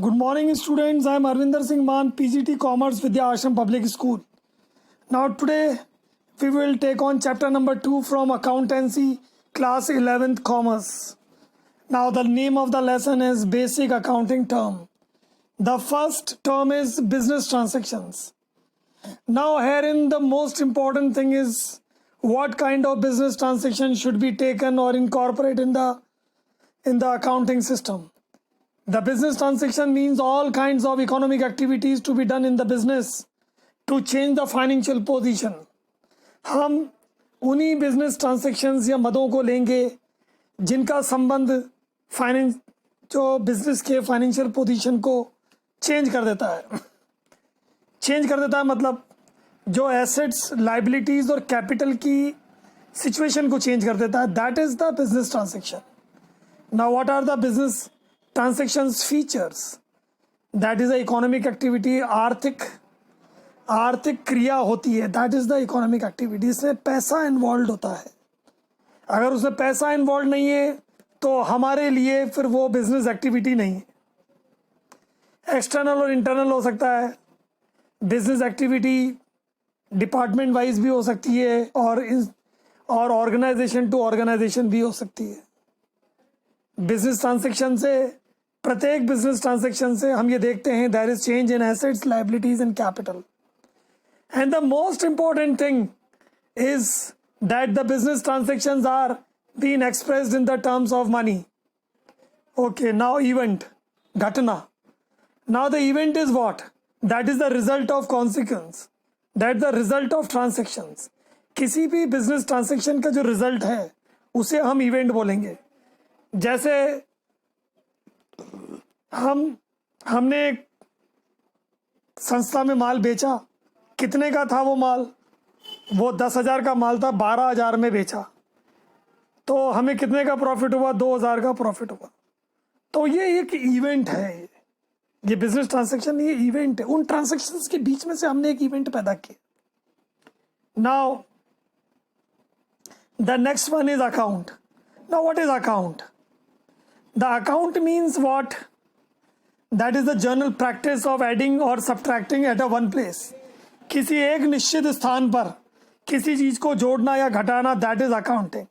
Good morning, students. I am Arvinder Singh Man, PGT Commerce Vidya Ashram Public School. Now, today we will take on chapter number 2 from Accountancy, class 11th Commerce. Now, the name of the lesson is Basic Accounting Term. The first term is business transactions. Now, herein the most important thing is what kind of business transaction should be taken or incorporated in the accounting system. The business transaction means all kinds of economic activities to be done in the business to change the financial position. हम उन्हीं business transactions या मदों को लेंगे जिनका संबंध finance जो business के फाइनेंशियल पोजीशन को चेंज कर देता है मतलब जो एसेट्स लाइबिलिटीज और कैपिटल की सिचुएशन को चेंज कर देता है. That is the business transaction. Now what are the business transactions features? That is the economic activity. आर्थिक क्रिया होती है. That is the economic activity. इसमें पैसा इन्वॉल्व होता है. अगर उसमें पैसा इन्वॉल्व नहीं है तो हमारे लिए फिर वो बिजनेस एक्टिविटी नहीं है. एक्सटर्नल और इंटरनल हो सकता है. बिजनेस एक्टिविटी डिपार्टमेंट वाइज भी हो सकती है और ऑर्गेनाइजेशन टू ऑर्गेनाइजेशन भी हो सकती है. बिजनेस ट्रांजैक्शन से प्रत्येक बिजनेस ट्रांजैक्शन से हम ये देखते हैं there is change in assets, liabilities and capital. And the most important thing is that the business transactions are being expressed in the terms of money. Okay, now event, घटना. Now the event is what? That is the result of consequence. That the result of transactions. किसी भी business transaction का जो result है उसे हम event बोलेंगे. जैसे हमने एक संस्था में माल बेचा. कितने का था वो माल? वो 10,000 का माल था, 12,000 में बेचा. तो हमें कितने का प्रॉफिट हुआ? 2,000 का प्रॉफिट हुआ. तो ये एक इवेंट है. ये बिजनेस ट्रांजैक्शन ये इवेंट है. उन ट्रांजैक्शंस के बीच में से हमने एक इवेंट पैदा किया. Now the next one is account. Now what is account? The account means what? That is the general practice of adding or subtracting at a one place. किसी एक निश्चित स्थान पर किसी चीज को जोड़ना या घटाना, that is accounting.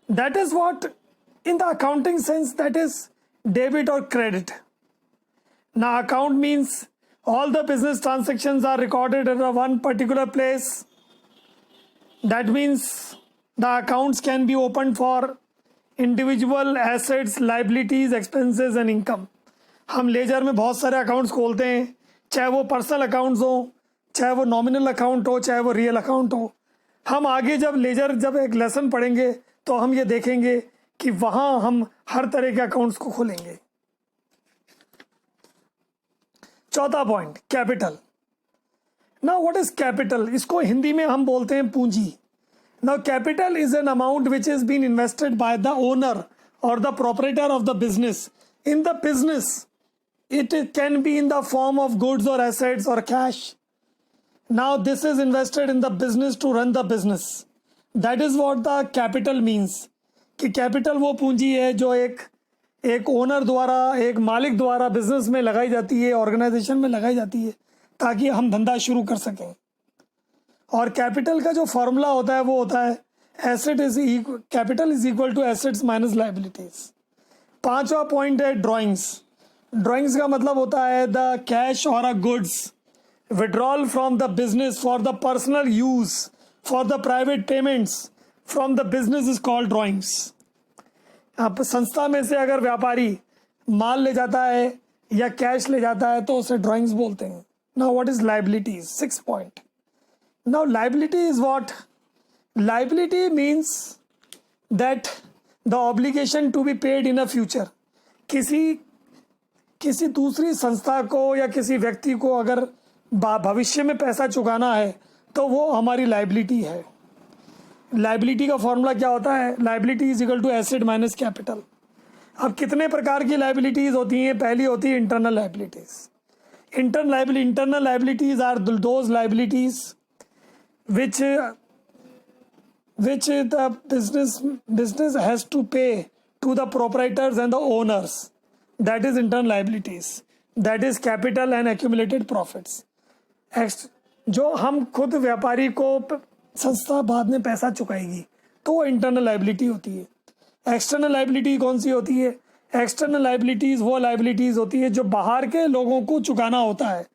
That is what in the accounting sense that is debit or credit. Now account means all the business transactions are recorded at a one particular place. That means the accounts can be opened for individual assets, liabilities, expenses and income. हम laser में बहुत सारे accounts खोलते हैं, चाहे वो personal accounts हो, चाहे वो नॉमिनल अकाउंट हो, चाहे वो रियल अकाउंट हो. हम आगे जब एक लेसन पढ़ेंगे तो हम ये देखेंगे कि वहाँ हम हर तरह के अकाउंट्स को खोलेंगे. चौथा point, capital. Now what is capital? इसको हिंदी में हम बोलते हैं पूंजी. Now capital is an amount which has been invested by the owner or the proprietor of the business in the business. It can be in the form of goods or assets or cash. Now this is invested in the business to run the business. That is what the capital means. कि capital वो पूंजी है जो एक owner द्वारा, एक मालिक द्वारा बिजनेस में लगाई जाती है, ऑर्गेनाइजेशन में लगाई जाती है ताकि हम धंधा शुरू कर सकें. और कैपिटल का जो फॉर्मूला होता है वो होता है capital is equal to assets minus liabilities. पांचवा पॉइंट है ड्राइंग्स. ड्राइंग्स का मतलब होता है द कैश और a goods withdrawal from the business for the personal use for the private payments from the business is called drawings. आप संस्था में से अगर व्यापारी माल ले जाता है या कैश ले जाता है तो उसे ड्राइंग्स बोलते हैं. Now what is liabilities? 6 point. Now liability is what? Liability means that the obligation to be paid in a future. किसी दूसरी संस्था को या किसी व्यक्ति को अगर भविष्य में पैसा चुकाना है तो वो हमारी लाइबिलिटी है. लाइबिलिटी का फॉर्मूला क्या होता है? Liability is equal to asset minus capital. अब कितने प्रकार की लाइबिलिटीज होती हैं? पहली होती है internal liabilities. Internal liabilities are those liabilities which the business has to pay to the proprietors and the owners. That is internal liabilities, that is capital and accumulated profits. जो हम खुद व्यापारी को संस्था बाद में पैसा चुकाएगी तो वो इंटरनल लाइबिलिटी होती है। एक्सटर्नल लाइबिलिटी कौन सी होती है? एक्सटर्नल लाइबिलिटीज़ वो लाइबिलिटीज़ होती है जो बाहर के लोगों को चुकाना होता है,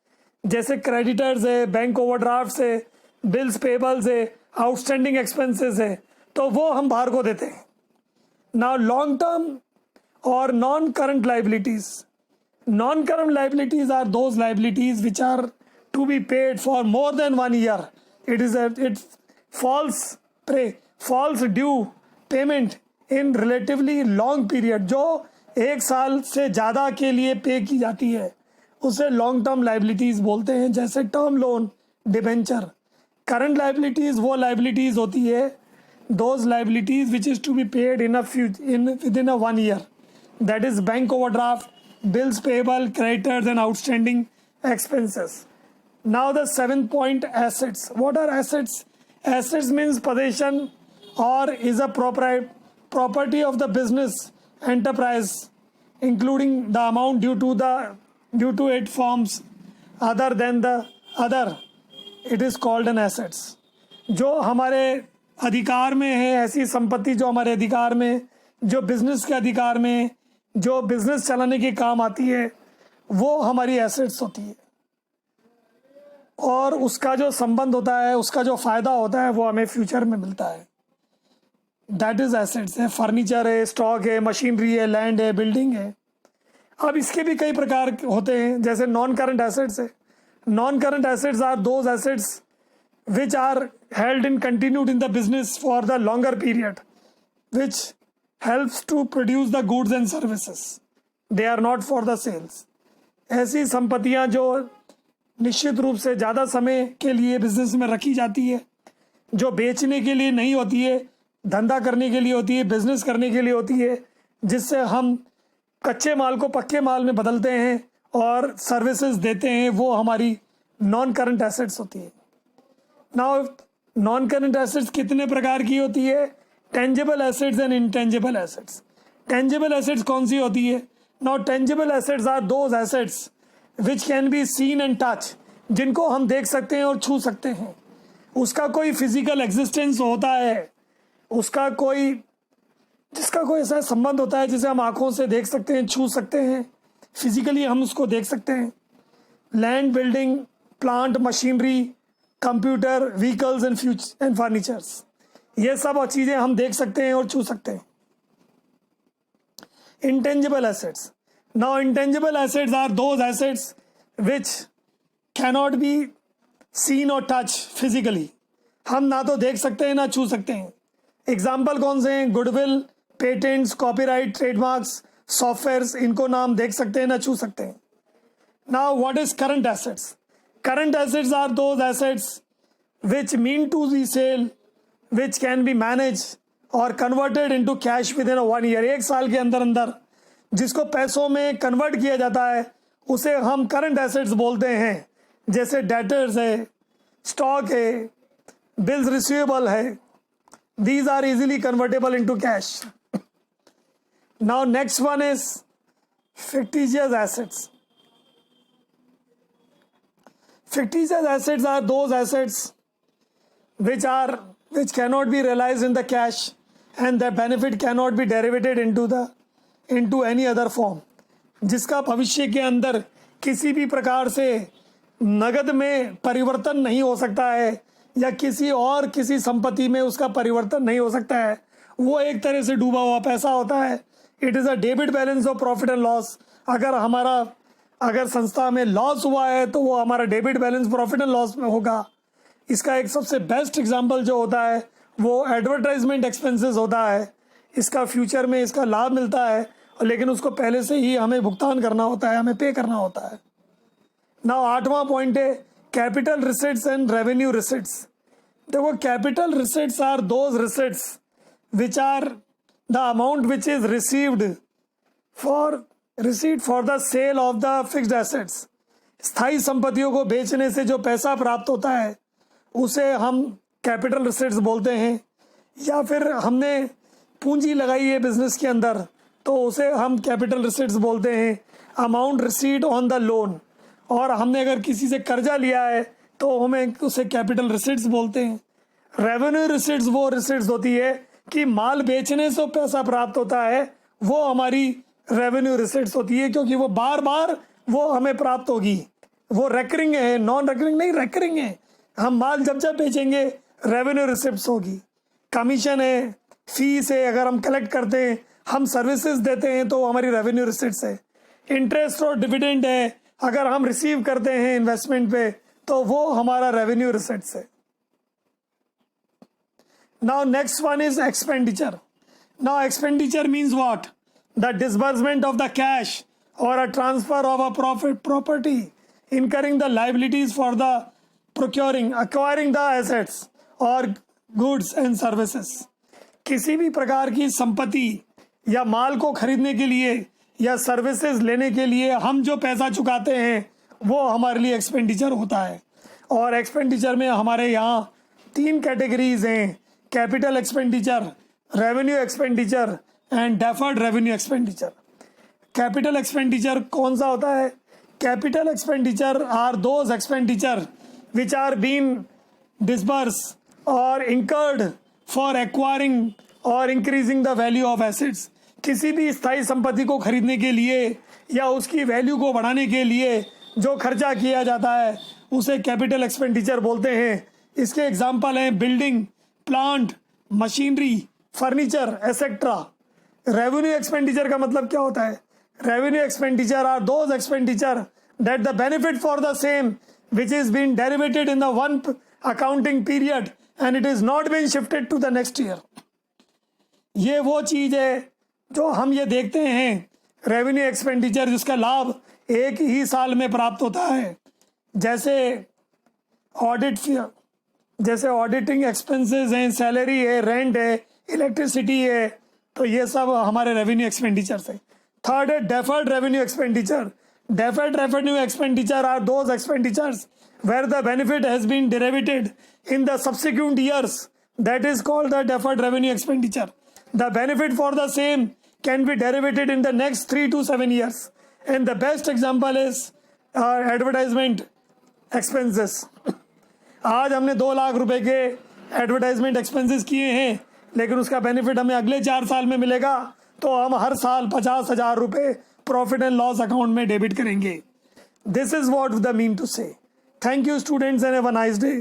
जैसे क्रेडिटर्स है, बैंक ओवरड्राफ्ट है, बिल्स पेबल्स है, आउटस्टैंडिंग एक्सपेंसेस है, तो वो हम बाहर को देते हैं। नाउ लॉन्ग टर्म और non current liabilities, non current liabilities are those liabilities which are to be paid for more than 1 year. It falls due payment in relatively long period, जो 1 साल से ज़्यादा के लिए पे की जाती है उसे लॉन्ग टर्म लाइबिलिटीज़ बोलते हैं, जैसे term loan, debenture. Current liabilities वो लाइबिलिटीज़ होती है, those liabilities which is to be paid within a 1 year, that is bank overdraft, bills payable, creditors and outstanding expenses. Now the 7th point, assets. What are assets? Assets means possession or is a property of the business enterprise, including the amount due to it forms other than the other. It is called an assets. जो हमारे अधिकार में है, ऐसी संपत्ति जो हमारे अधिकार में, जो बिजनेस के अधिकार में, जो बिजनेस चलाने के काम आती है, वो हमारी एसेट्स होती है, और उसका जो संबंध होता है, उसका जो फ़ायदा होता है, वो हमें फ्यूचर में मिलता है। दैट इज़ एसेट्स है। फर्नीचर है, स्टॉक है, मशीनरी है, लैंड है, बिल्डिंग है। अब इसके भी कई प्रकार होते हैं, जैसे नॉन करंट एसेट्स है। Non current assets are those assets which are held in continued in the business for the longer period, which helps to produce the goods and services, they are not for the sales. ऐसी संपत्तियां जो निश्चित रूप से ज़्यादा समय के लिए बिजनेस में रखी जाती है, जो बेचने के लिए नहीं होती है, धंधा करने के लिए होती है, बिजनेस करने के लिए होती है, जिससे हम कच्चे माल को पक्के माल में बदलते हैं और सर्विसेज देते हैं, वो हमारी नॉन करंट एसेट्स होती है। नाउ नॉन करंट एसेट्स कितने प्रकार की होती है? Tangible assets and intangible assets. Tangible assets कौन सी होती है? Now tangible assets are those assets which can be seen and touch, जिनको हम देख सकते हैं और छू सकते हैं। उसका कोई फिजिकल एग्जिस्टेंस होता है, जिसका कोई ऐसा संबंध होता है जिसे हम आंखों से देख सकते हैं, छू सकते हैं, फिजिकली हम उसको देख सकते हैं। Land, building, plant, machinery, computer, vehicles and furnitures, ये सब चीज़ें हम देख सकते हैं और छू सकते हैं। Intangible assets. Now intangible assets are those assets which cannot be seen or touched physically. हम ना तो देख सकते हैं ना छू सकते हैं। एग्जाम्पल कौन से हैं? Goodwill, patents, copyright, trademarks, softwares, इनको ना हम देख सकते हैं ना छू सकते हैं। Now what is current assets? Current assets are those assets which mean to be sale, which can be managed or converted into cash within a 1 year. 1 साल के अंदर अंदर जिसको पैसों में कन्वर्ट किया जाता है उसे हम करंट एसेट्स बोलते हैं, जैसे डेटर्स है, स्टॉक है, बिल्स रिसीवेबल है। These are easily convertible into cash. Now next one is fictitious assets. Fictitious assets are those assets which cannot be realized in the cash and the benefit cannot be derivated into any other form, जिसका भविष्य के अंदर किसी भी प्रकार से नगद में परिवर्तन नहीं हो सकता है या किसी संपत्ति में उसका परिवर्तन नहीं हो सकता है। वो एक तरह से डूबा हुआ पैसा होता है। It is a debit balance of profit and loss. अगर संस्था में लॉस हुआ है तो वो हमारा debit balance profit and loss में होगा। इसका एक सबसे बेस्ट एग्जांपल जो होता है वो एडवर्टाइजमेंट एक्सपेंसेस होता है। इसका फ्यूचर में इसका लाभ मिलता है, लेकिन उसको पहले से ही हमें भुगतान करना होता है, हमें पे करना होता है। नाउ 8वां पॉइंट है capital receipts and revenue receipts. देखो, capital receipts are those receipts which are the amount which is received for the sale of the fixed assets. स्थायी संपत्तियों को बेचने से जो पैसा प्राप्त होता है उसे हम कैपिटल रिसिट्स बोलते हैं। या फिर हमने पूंजी लगाई है बिजनेस के अंदर तो उसे हम कैपिटल रिसीट्स बोलते हैं। Amount receipt on the loan, और हमने अगर किसी से कर्जा लिया है तो हमें उसे कैपिटल रिसीट्स बोलते हैं। रेवेन्यू रिसीट्स वो रिसीट्स होती है कि माल बेचने से पैसा प्राप्त होता है, वो हमारी रेवेन्यू रिसीट्स होती है, क्योंकि वो बार बार वो हमें प्राप्त होगी। वो रेकरिंग है, नॉन रेकरिंग नहीं, रेकरिंग है। हम माल जब जब बेचेंगे रेवेन्यू रिसिप्ट्स होगी। कमीशन है, फीस है, अगर हम कलेक्ट करते हैं, हम सर्विसेज देते हैं तो हमारी रेवेन्यू रिसिप्ट्स है। इंटरेस्ट और डिविडेंड है, अगर हम रिसीव करते हैं इन्वेस्टमेंट पे तो वो हमारा रेवेन्यू रिसिप्ट्स है। Now next one is expenditure. Now expenditure means what? The disbursement of the cash or a transfer of a property, incurring the liabilities for the acquiring the assets or goods and services। किसी भी प्रकार की संपत्ति या माल को खरीदने के लिए या सर्विसेज लेने के लिए हम जो पैसा चुकाते हैं वो हमारे लिए एक्सपेंडिचर होता है। और एक्सपेंडिचर में हमारे यहाँ 3 कैटेगरीज हैं: capital expenditure, revenue expenditure and deferred revenue expenditure. Capital expenditure कौन सा होता है? Capital expenditure are those expenditure which are been disburse और इंकर्ड फॉर एक्वायरिंग और increasing the value of assets. किसी भी स्थायी संपत्ति को खरीदने के लिए या उसकी वैल्यू को बढ़ाने के लिए जो खर्चा किया जाता है उसे कैपिटल एक्सपेंडिचर बोलते हैं। इसके एग्जाम्पल हैं building, plant, machinery, furniture etcetera. Revenue expenditure का मतलब क्या होता है? Revenue expenditure are those expenditure that the benefit for the same which is being derivated in the one accounting period and it is not being shifted to the next year। ये वो चीज है जो हम ये देखते हैं रेवेन्यू एक्सपेंडिचर जिसका लाभ एक ही साल में प्राप्त होता है। जैसे ऑडिटिंग एक्सपेंसेस हैं, सैलरी है, रेंट है, इलेक्ट्रिसिटी है, तो ये सब हमारे रेवेन्यू एक्सपेंडिचर है। Third is deferred revenue expenditure. Deferred revenue expenditure are those expenditures where the benefit has been derivated in the subsequent years. That is called the deferred revenue expenditure. The benefit for the same can be derivated in the next 3 to 7 years. And the best example is advertisement expenses. आज हमने 2 लाख रुपए के advertisement expenses किए हैं, लेकिन उसका benefit हमें अगले 4 साल में मिलेगा, तो हम हर साल 50,000 रुपए प्रॉफिट एंड लॉस अकाउंट में डेबिट करेंगे। This is what the mean to say. Thank you students and have a nice day.